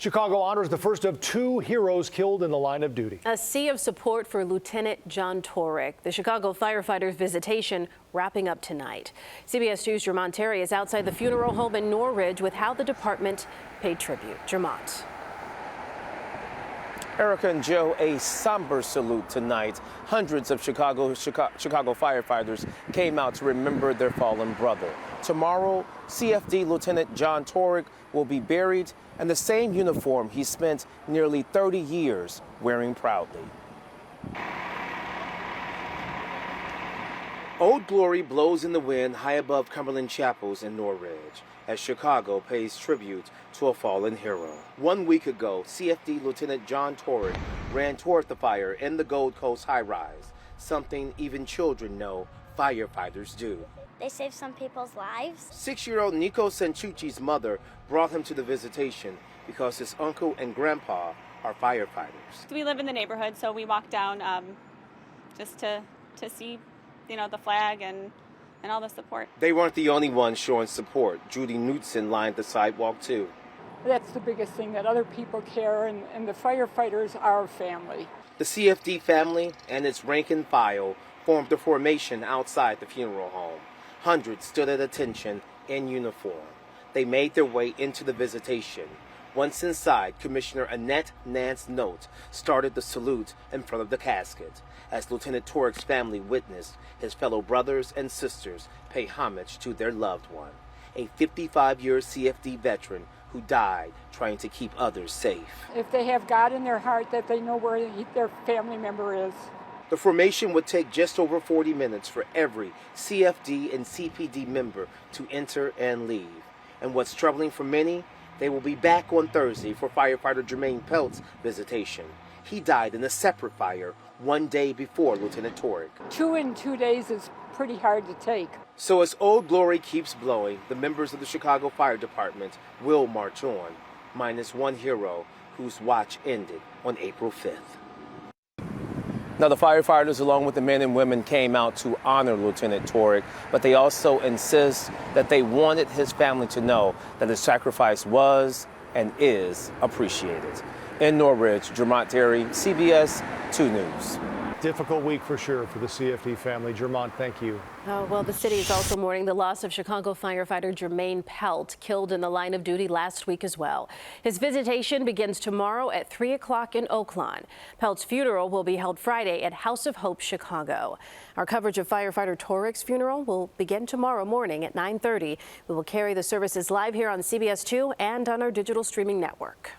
Chicago honors the first of 2 heroes killed in the line of duty. A sea of support for Lieutenant John Tchoryk. The Chicago firefighters' visitation wrapping up tonight. CBS 2's Jermont Terry is outside the funeral home in Norridge with how the department paid tribute. Jermont. Erica and Joe, a somber salute tonight. Hundreds of Chicago firefighters came out to remember their fallen brother. Tomorrow, CFD Lieutenant John Tchoryk will be buried in the same uniform he spent nearly 30 years wearing proudly. Old Glory blows in the wind high above Cumberland Chapels in Norridge as Chicago pays tribute to a fallen hero. 1 week ago, CFD Lieutenant John Tchoryk ran toward the fire in the Gold Coast high-rise, something even children know firefighters do. They saved some people's lives. 6-year-old Nico Sanchucci's mother brought him to the visitation because his uncle and grandpa are firefighters. We live in the neighborhood, so we walk down just to see, the flag and all the support. They weren't the only ones showing support. Judy Knudsen lined the sidewalk too. That's the biggest thing, that other people care, and the firefighters are family. The CFD family and its rank and file formed a formation outside the funeral home. Hundreds stood at attention in uniform. They made their way into the visitation. Once inside, Commissioner Annette Nance Note started the salute in front of the casket as Lieutenant Tchoryk's family witnessed his fellow brothers and sisters pay homage to their loved one, a 55-year CFD veteran who died trying to keep others safe. If they have God in their heart, that they know where their family member is. The formation would take just over 40 minutes for every CFD and CPD member to enter and leave. And what's troubling for many, they will be back on Thursday for firefighter Jermaine Pelt's visitation. He died in a separate fire 1 day before Lieutenant Tchoryk. 2 in 2 days is pretty hard to take. So as Old Glory keeps blowing, the members of the Chicago Fire Department will march on, minus one hero whose watch ended on April 5th. Now, the firefighters, along with the men and women, came out to honor Lieutenant Tchoryk, but they also insist that they wanted his family to know that his sacrifice was and is appreciated. In Norridge, Jermont Terry, CBS 2 News. Difficult week for sure for the CFD family. Jermont, thank you. Oh, well, the city is also mourning the loss of Chicago firefighter Jermaine Pelt, killed in the line of duty last week as well. His visitation begins tomorrow at 3 o'clock in Oaklawn. Pelt's funeral will be held Friday at House of Hope, Chicago. Our coverage of firefighter Tchoryk's funeral will begin tomorrow morning at 9:30. We will carry the services live here on CBS 2 and on our digital streaming network.